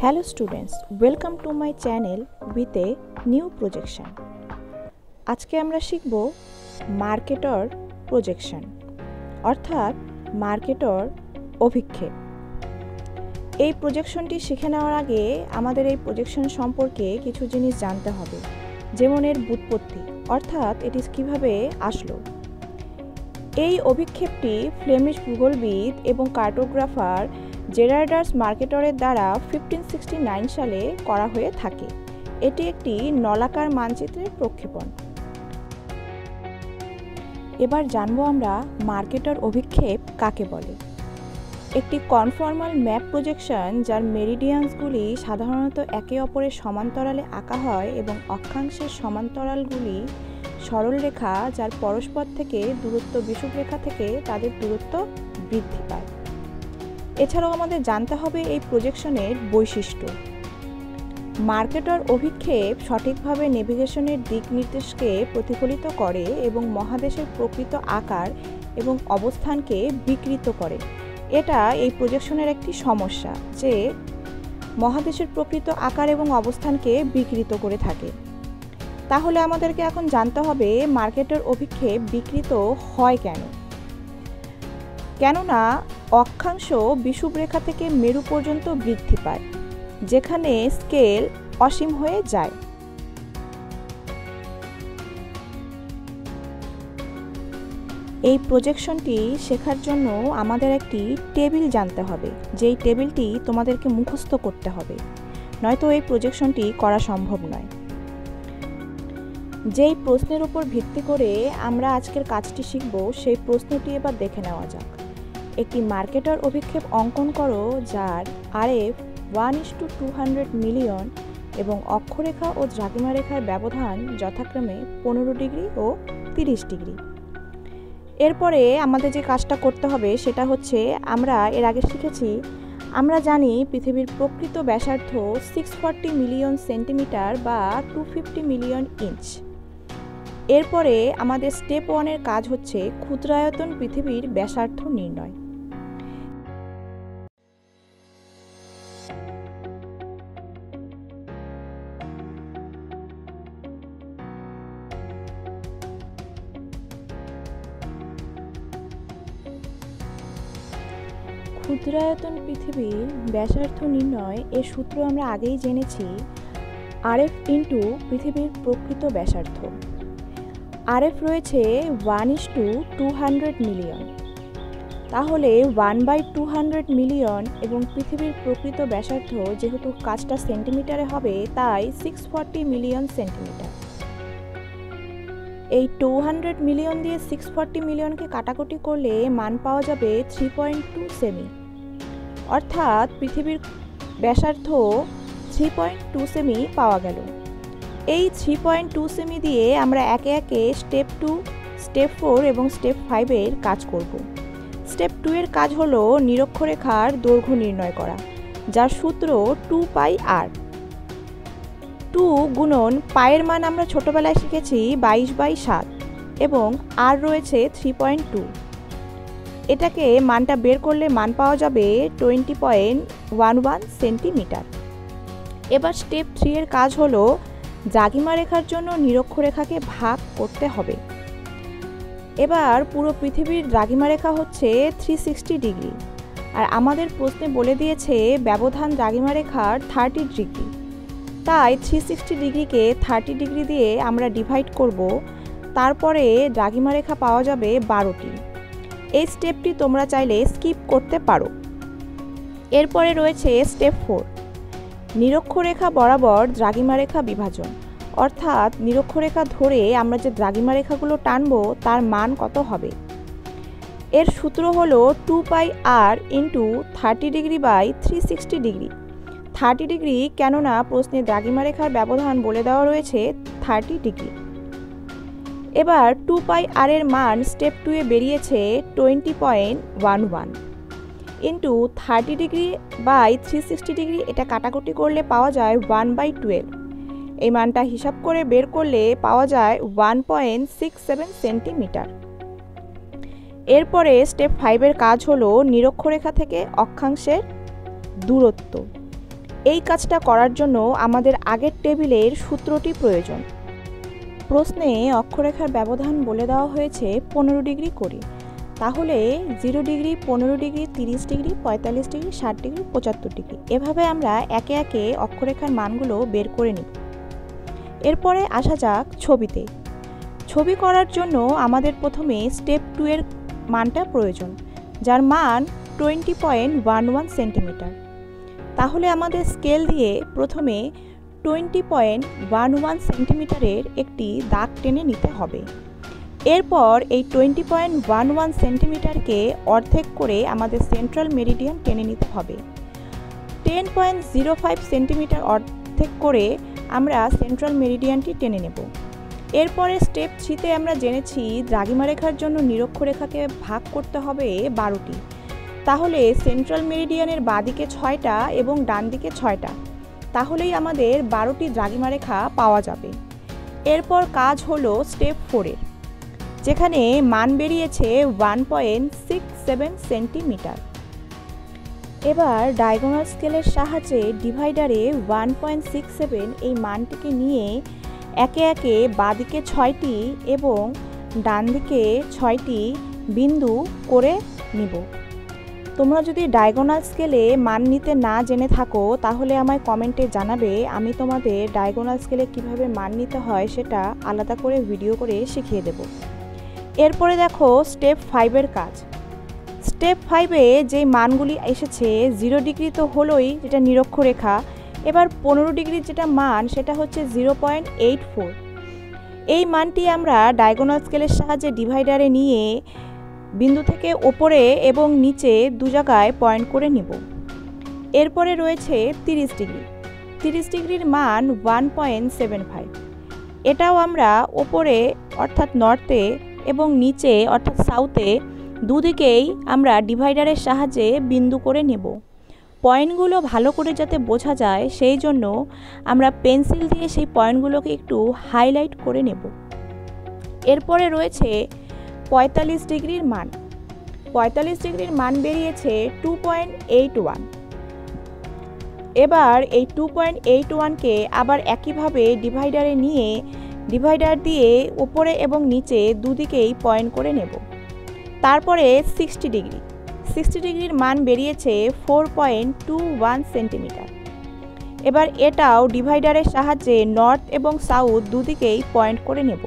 Hello students, welcome to my channel with a new projection. আজকে আমরা শিখব মার্কেটর projection অর্থাৎ মার্কেটর অভিক্ষেপ। এই প্রজেকশনটি শিখে নেওয়ার আগে আমাদের এই প্রজেকশন সম্পর্কে কিছু জিনিস জানতে হবে, যেমন এর ব্যুৎপত্তি অর্থাৎ এটি কিভাবে আসলো। এই অভিক্ষেপটি ফ্লেমিশ ভূগোলবিদ এবং কার্টোগ্রাফার জেরার্ডাস মার্কেটরের দ্বারা 1569 সালে করা হয়ে থাকে। এটি একটি নলাকার মানচিত্রের প্রক্ষেপণ। এবার জানবো আমরা মার্কেটর অভিক্ষেপ কাকে বলে। একটি কনফর্মাল ম্যাপ প্রজেকশন যার মেরিডিয়ানসগুলি সাধারণত একে অপরের সমান্তরালে আঁকা হয় এবং অক্ষাংশের সমান্তরালগুলি সরল রেখা যার পরস্পর থেকে দূরত্ব বিষুবরেখা থেকে তাদের দূরত্ব বৃদ্ধি পায়। এছাড়াও আমাদের জানতে হবে এই প্রজেকশনের বৈশিষ্ট্য। মার্কেটর অভিক্ষেপ সঠিকভাবে নেভিগেশনের দিক নির্দেশকে প্রতিফলিত করে এবং মহাদেশের প্রকৃত আকার এবং অবস্থানকে বিকৃত করে। এটা এই প্রজেকশনের একটি সমস্যা যে মহাদেশের প্রকৃত আকার এবং অবস্থানকে বিকৃত করে থাকে। তাহলে আমাদেরকে এখন জানতে হবে মার্কেটর অভিক্ষেপ বিকৃত হয় কেন। কেননা অক্ষাংশ বিষুবরেখা থেকে মেরু পর্যন্ত বৃদ্ধি পায়, যেখানে স্কেল অসীম হয়ে যায়। এই প্রজেকশনটি শেখার জন্য আমাদের একটি টেবিল জানতে হবে, যেই টেবিলটি তোমাদেরকে মুখস্থ করতে হবে, নয়তো এই প্রজেকশনটি করা সম্ভব নয়। যেই প্রশ্নের উপর ভিত্তি করে আমরা আজকের কাজটি শিখব, সেই প্রশ্নটি এবার দেখে নেওয়া যাক। একটি মার্কেটর অভিক্ষেপ অঙ্কন করো যার RF 1:200 মিলিয়ন এবং অক্ষরেখা ও দ্রাঘিমা রেখার ব্যবধান যথাক্রমে 15 ডিগ্রি ও 30 ডিগ্রি। এরপরে আমাদের যে কাজটা করতে হবে সেটা হচ্ছে, আমরা এর আগে শিখেছি, আমরা জানি পৃথিবীর প্রকৃত ব্যাসার্ধ 640 মিলিয়ন সেন্টিমিটার বা 250 মিলিয়ন ইঞ্চ। এরপরে আমাদের স্টেপ 1-এর কাজ হচ্ছে ক্ষুদ্রায়তন পৃথিবীর ব্যাসার্ধ নির্ণয়। ক্ষুদ্রায়তন পৃথিবীর ব্যাসার্ধ নির্ণয় এর সূত্র আমরা আগেই জেনেছি, RF ইন্টু পৃথিবীর প্রকৃত ব্যাসার্ধ। RF রয়েছে 1:200 মিলিয়ন, তাহলে 1/200 মিলিয়ন এবং পৃথিবীর প্রকৃত ব্যাসার্ধ যেহেতু কাজটা সেন্টিমিটারে হবে, তাই 640 মিলিয়ন সেন্টিমিটার। এই 200 মিলিয়ন দিয়ে 640 মিলিয়নকে কাটাকুটি করলে মান পাওয়া যাবে 3.2 সেমি, অর্থাৎ পৃথিবীর ব্যাসার্ধ 3.2 সেমি পাওয়া গেল। এই 3.2 সেমি দিয়ে আমরা একে একে স্টেপ 2, স্টেপ 4 এবং স্টেপ 5-এর কাজ করব। স্টেপ 2-এর কাজ হলো নিরক্ষরেখার দৈর্ঘ্য নির্ণয় করা, যার সূত্র 2πr। 2 গুণন পায়ের মান আমরা ছোটবেলায় শিখেছি 22/7 এবং আর রয়েছে 3.2। এটাকে মানটা বের করলে মান পাওয়া যাবে 20.11 সেন্টিমিটার। এবার স্টেপ 3-এর কাজ হলো দ্রাঘিমা রেখার জন্য নিরক্ষরেখাকে ভাগ করতে হবে। এবার পুরো পৃথিবীর দ্রাঘিমা রেখা হচ্ছে 360 ডিগ্রি, আর আমাদের প্রশ্নে বলে দিয়েছে ব্যবধান দ্রাঘিমা রেখার 30 ডিগ্রি। তাই 360 ডিগ্রিকে 30 ডিগ্রি দিয়ে আমরা ডিভাইড করব, তারপরে দ্রাঘিমা রেখা পাওয়া যাবে 12টি। এই স্টেপটি তোমরা চাইলে স্কিপ করতে পারো। এরপরে রয়েছে স্টেপ 4, নিরক্ষরেখা বরাবর দ্রাঘিমা রেখা বিভাজন, অর্থাৎ নিরক্ষরেখা ধরে আমরা যে দ্রাঘিমা রেখাগুলো টানবো তার মান কত হবে। এর সূত্র হলো 2πr into 30 degree by 360 degree. 30 degree কেননা প্রশ্নে দ্রাঘিমা রেখার ব্যবধান বলে দেওয়া রয়েছে 30 ডিগ্রি। এবার 2πr এর মান স্টেপ 2-এ বেরিয়েছে 20.11 ইন্টু 30 ডিগ্রি বাই 360 ডিগ্রি। এটা কাটাকুটি করলে পাওয়া যায় 1/12। এই মানটা হিসাব করে বের করলে পাওয়া যায় 1.67 সেন্টিমিটার। এরপরে স্টেপ 5-এর কাজ হলো নিরক্ষরেখা থেকে অক্ষাংশের দূরত্ব। এই কাজটা করার জন্য আমাদের আগের টেবিলের সূত্রটি প্রয়োজন। প্রশ্নে অক্ষরেখার ব্যবধান বলে দেওয়া হয়েছে 15 ডিগ্রি করে। তাহলে 0 degree, 15 degree, 30 degree, 45 degree, 60 degree, 75 degree, এভাবে আমরা একে একে অক্ষরেখার মানগুলো বের করে নিব। এরপরে আসা যাক ছবিতে। ছবি করার জন্য আমাদের প্রথমে স্টেপ 2 এর মানটা প্রয়োজন, যার মান 20.11 সেন্টিমিটার। তাহলে আমাদের স্কেল দিয়ে প্রথমে 20.11 সেন্টিমিটারের একটি দাগ টেনে নিতে হবে। এরপর এই 20.11 সেন্টিমিটারকে অর্ধেক করে আমাদের সেন্ট্রাল মেরিডিয়ান টেনে নিতে হবে। 10.05 সেন্টিমিটার অর্ধেক করে আমরা সেন্ট্রাল মেরিডিয়ানটি টেনে নেব। এরপরে স্টেপ 3তে আমরা জেনেছি দ্রাঘিমা রেখার জন্য নিরক্ষরেখাকে ভাগ করতে হবে 12টি। তাহলে সেন্ট্রাল মেরিডিয়ানের বাঁদিকে 6টা এবং ডান দিকে 6টা, তাহলেই আমাদের 12টি দ্রাঘিমা রেখা পাওয়া যাবে। এরপর কাজ হলো স্টেপ 4-এর, যেখানে মান বেরিয়েছে 1.67 সেন্টিমিটার। এবার ডায়াগোনাল স্কেলের সাহায্যে ডিভাইডারে 1.67 এই মানটিকে নিয়ে একে একে বাঁদিকে 6টি এবং ডান দিকে 6টি বিন্দু করে নিব। তোমরা যদি ডায়াগোনাল স্কেলে মান নিতে না জেনে থাকো তাহলে আমায় কমেন্টে জানাবে, আমি তোমাদের ডায়াগোনাল স্কেলে কিভাবে মান নিতে হয় সেটা আলাদা করে ভিডিও করে শিখিয়ে দেব। এরপরে দেখো স্টেপ 5-এর কাজ। স্টেপ 5-এ যে মানগুলি এসেছে 0 ডিগ্রি তো হলোই, যেটা নিরক্ষরেখা। এবার 15 ডিগ্রির যেটা মান সেটা হচ্ছে 0.84। এই মানটি আমরা ডায়াগোনাল স্কেলের সাহায্যে ডিভাইডারে নিয়ে বিন্দু থেকে ওপরে এবং নিচে দু জায়গায় পয়েন্ট করে নিব। এরপরে রয়েছে 30 ডিগ্রি। 30 ডিগ্রির মান 1.75। এটাও আমরা ওপরে অর্থাৎ নর্থে এবং নিচে অর্থাৎ সাউথে দুদিকেই আমরা ডিভাইডারের সাহায্যে বিন্দু করে নেব। পয়েন্টগুলো ভালো করে যাতে বোঝা যায় সেই জন্য আমরা পেন্সিল দিয়ে সেই পয়েন্টগুলোকে একটু হাইলাইট করে নেব। এরপরে রয়েছে 45 ডিগ্রির মান। 45 ডিগ্রির মান বেরিয়েছে 2.81। এবার এই 2.81কে আবার একইভাবে ডিভাইডারে নিয়ে ডিভাইডার দিয়ে উপরে এবং নিচে দুদিকেই পয়েন্ট করে নেব। তারপরে 60 ডিগ্রি। 60 ডিগ্রির মান বেরিয়েছে 4.21 সেন্টিমিটার। এবার এটাও ডিভাইডারের সাহায্যে নর্থ এবং সাউথ দুদিকেই পয়েন্ট করে নেব।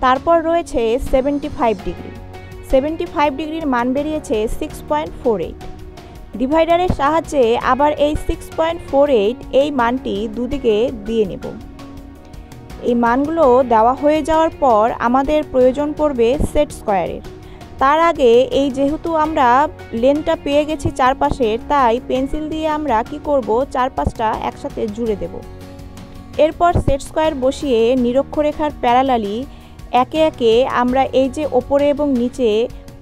তারপর রয়েছে 75 ডিগ্রি। 75 ডিগ্রির মান বেরিয়েছে 6.48। ডিভাইডারের সাহায্যে আবার এই 6.48 এই মানটি দুদিকে দিয়ে নেব। এই মানগুলো দেওয়া হয়ে যাওয়ার পর আমাদের প্রয়োজন পড়বে সেট স্কোয়ারের। তার আগে এই যেহেতু আমরা লেন্থটা পেয়ে গেছি চারপাশের, তাই পেন্সিল দিয়ে আমরা কি করব, চারপাশটা একসাথে জুড়ে দেব। এরপর সেট স্কোয়ার বসিয়ে নিরক্ষরেখার প্যারালালি একে একে আমরা এই যে ওপরে এবং নিচে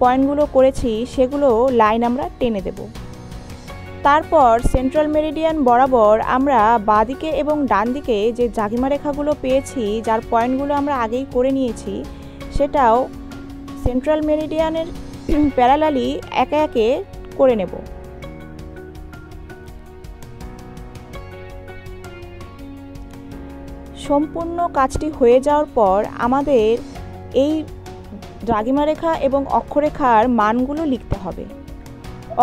পয়েন্টগুলো করেছি সেগুলো লাইন আমরা টেনে দেব। তারপর সেন্ট্রাল মেরিডিয়ান বরাবর আমরা বাঁদিকে এবং ডান দিকে যে দ্রাঘিমা রেখাগুলো পেয়েছি, যার পয়েন্টগুলো আমরা আগেই করে নিয়েছি, সেটাও সেন্ট্রাল মেরিডিয়ানের প্যারালালি একে একে করে নেব। সম্পূর্ণ কাজটি হয়ে যাওয়ার পর আমাদের এই দ্রাঘিমা রেখা এবং অক্ষরেখার মানগুলো লিখতে হবে।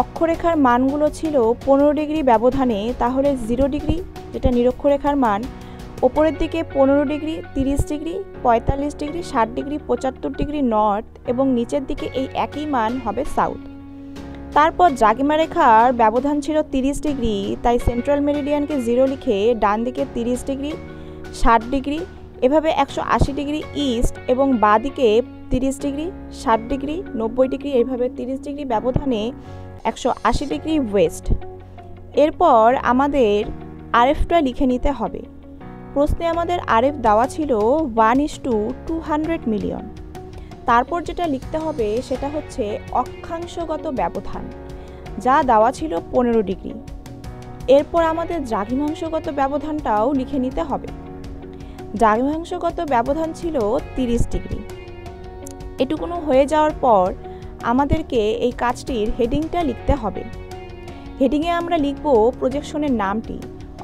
অক্ষরেখার মানগুলো ছিল 15 ডিগ্রি ব্যবধানে, তাহলে 0 ডিগ্রি যেটা নিরক্ষরেখার মান, ওপরের দিকে 15 degree, 30 degree, 45 degree, 60 degree, 75 degree north এবং নিচের দিকে এই একই মান হবে সাউথ। তারপর দ্রাঘিমা রেখার ব্যবধান ছিল 30 ডিগ্রি, তাই সেন্ট্রাল মেরিডিয়ানকে 0 লিখে ডান দিকে 30 ডিগ্রি, 60 ডিগ্রি, এভাবে 180 ডিগ্রি ইস্ট এবং বাঁদিকে 30 ডিগ্রি, 60 ডিগ্রি, 90 ডিগ্রি, এইভাবে 30 ডিগ্রি ব্যবধানে 180 ডিগ্রি ওয়েস্ট। এরপর আমাদের আরএফটা লিখে নিতে হবে। প্রশ্নে আমাদের আরএফ দেওয়া ছিল 1:200 মিলিয়ন। তারপর যেটা লিখতে হবে সেটা হচ্ছে অক্ষাংশগত ব্যবধান, যা দেওয়া ছিল 15 ডিগ্রি। এরপর আমাদের দ্রাঘিমাংশগত ব্যবধানটাও লিখে নিতে হবে। দ্রাঘিমাংশগত ব্যবধান ছিল 30 ডিগ্রি। এটুকুনো হয়ে যাওয়ার পর আমাদেরকে এই কাজটির হেডিংটা লিখতে হবে। হেডিংয়ে আমরা লিখব প্রজেকশনের নামটি,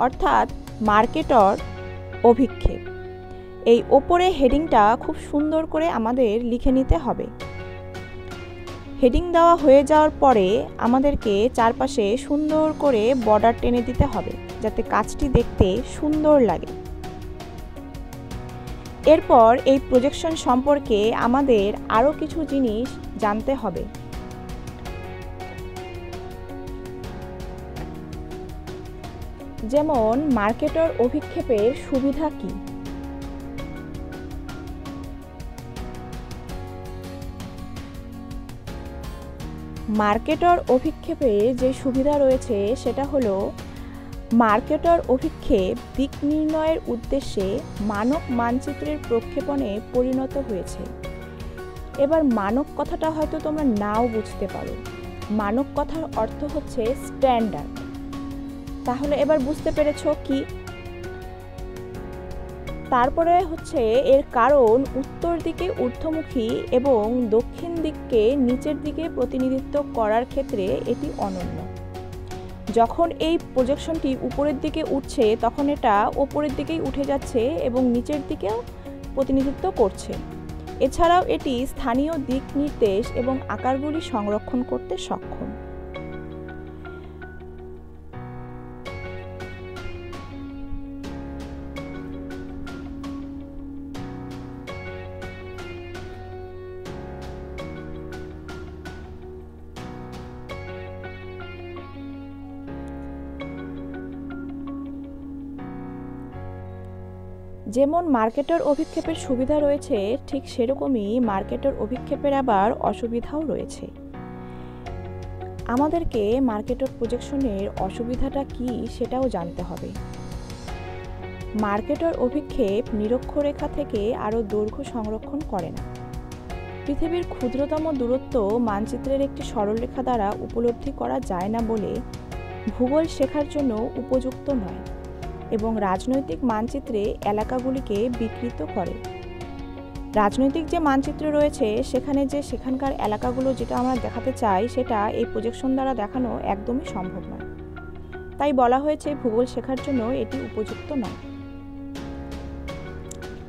অর্থাৎ মার্কেটর অভিক্ষেপ। এই ওপরে হেডিংটা খুব সুন্দর করে আমাদের লিখে নিতে হবে। হেডিং দেওয়া হয়ে যাওয়ার পরে আমাদেরকে চারপাশে সুন্দর করে বর্ডার টেনে দিতে হবে, যাতে কাজটি দেখতে সুন্দর লাগে। এরপর এই প্রজেকশন সম্পর্কে আমাদের আরও কিছু জিনিস জানতে হবে। যেমন মার্কেটর অভিক্ষেপের সুবিধা কি? মার্কেটর অভিক্ষেপে যে সুবিধা রয়েছে সেটা হলো মার্কেটর অভিক্ষেপ দিক নির্ণয়ের উদ্দেশ্যে মানক মানচিত্রের প্রক্ষেপণে পরিণত হয়েছে। এবার মানক কথাটা হয়তো তোমরা নাও বুঝতে পারো। মানক কথার অর্থ হচ্ছে স্ট্যান্ডার্ড। তাহলে এবার বুঝতে পেরেছো কি? তারপরে হচ্ছে এর কারণ উত্তর দিকে ঊর্ধ্বমুখী এবং দক্ষিণ দিককে নিচের দিকে প্রতিনিধিত্ব করার ক্ষেত্রে এটি অনন্য। যখন এই প্রজেকশনটি উপরের দিকে উঠছে তখন এটা ওপরের দিকেই উঠে যাচ্ছে এবং নিচের দিকেও প্রতিনিধিত্ব করছে। এছাড়াও এটি স্থানীয় দিক নির্দেশ এবং আকারগুলি সংরক্ষণ করতে সক্ষম। যেমন মার্কেটর অভিক্ষেপের সুবিধা রয়েছে, ঠিক সেরকমই মার্কেটর অভিক্ষেপের আবার অসুবিধাও রয়েছে। আমাদেরকে মার্কেটর প্রজেকশনের অসুবিধাটা কি সেটাও জানতে হবে। মার্কেটর অভিক্ষেপ নিরক্ষরেখা থেকে আরও দৈর্ঘ্য সংরক্ষণ করে না। পৃথিবীর ক্ষুদ্রতম দূরত্ব মানচিত্রের একটি সরলরেখা দ্বারা উপলব্ধি করা যায় না বলে ভূগোল শেখার জন্য উপযুক্ত নয় এবং রাজনৈতিক মানচিত্রে এলাকাগুলিকে বিকৃত করে। রাজনৈতিক যে মানচিত্র রয়েছে সেখানকার এলাকাগুলো যেটা আমরা দেখাতে চাই সেটা এই প্রজেকশন দ্বারা দেখানো একদমই সম্ভব নয়। তাই বলা হয়েছে ভূগোল শেখার জন্য এটি উপযুক্ত নয়।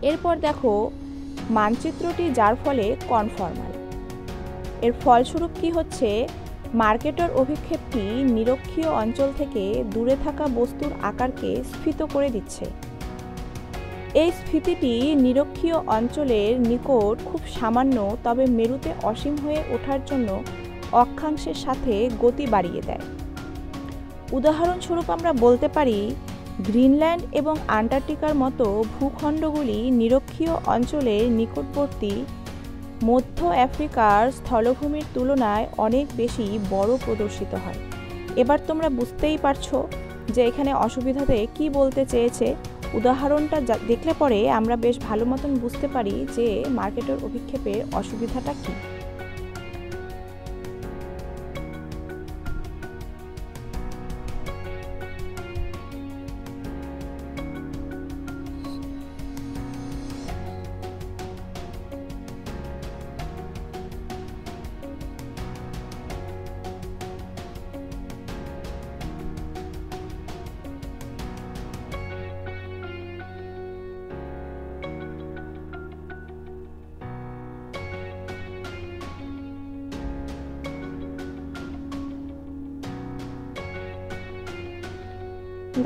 এরপর দেখো মানচিত্রটি যার ফলে কনফর্মাল। এর ফলস্বরূপ কি হচ্ছে? মার্কেটর অভিক্ষেপটি নিরক্ষীয় অঞ্চল থেকে দূরে থাকা বস্তুর আকারকে স্ফীত করে দিচ্ছে। এই স্ফীতিটি নিরক্ষীয় অঞ্চলের নিকট খুব সামান্য, তবে মেরুতে অসীম হয়ে ওঠার জন্য অক্ষাংশের সাথে গতি বাড়িয়ে দেয়। উদাহরণস্বরূপ আমরা বলতে পারি গ্রিনল্যান্ড এবং আন্টার্কটিকার মতো ভূখণ্ডগুলি নিরক্ষীয় অঞ্চলের নিকটবর্তী মধ্য আফ্রিকার স্থলভূমির তুলনায় অনেক বেশি বড় প্রদর্শিত হয়। এবার তোমরা বুঝতেই পারছো যে এখানে অসুবিধাতে কি বলতে চেয়েছে। উদাহরণটা দেখলে পরে আমরা বেশ ভালো মতন বুঝতে পারি যে মার্কেটর অভিক্ষেপের অসুবিধাটা কী।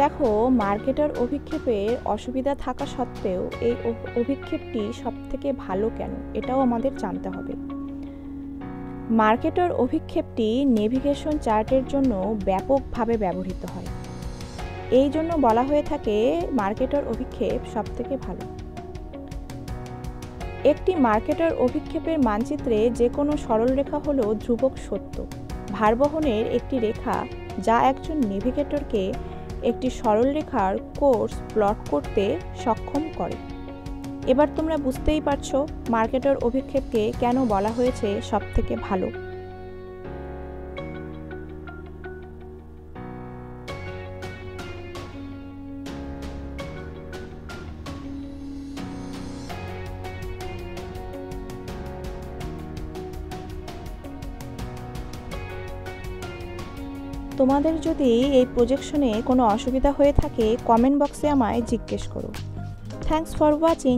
দেখো মার্কেটর অভিক্ষেপের অসুবিধা থাকা সত্ত্বেও এই অভিক্ষেপটি সবথেকে ভালো কেন, এটাও আমাদের জানতে হবে। মার্কেটর অভিক্ষেপটি নেভিগেশন চার্টের জন্য ব্যাপকভাবে ব্যবহৃত হয়। এই জন্য বলা হয়ে থাকে মার্কেটর অভিক্ষেপ সবথেকে ভালো। একটি মার্কেটর অভিক্ষেপের মানচিত্রে যে কোনো সরলরেখা হলো ধ্রুবক সত্য, ভারবহনের একটি রেখা যা একজন নেভিগেটরকে একটি সরলরেখার কোর্স প্লট করতে সক্ষম করে। এবার তোমরা বুঝতেই পারছো মার্কেটর অভিক্ষেপকে কেন বলা হয়েছে সবথেকে ভালো। তোমাদের যদি এই প্রজেকশনে কোনো অসুবিধা হয়ে থাকে কমেন্ট বক্সে আমায় জিজ্ঞেস করো। Thanks for watching.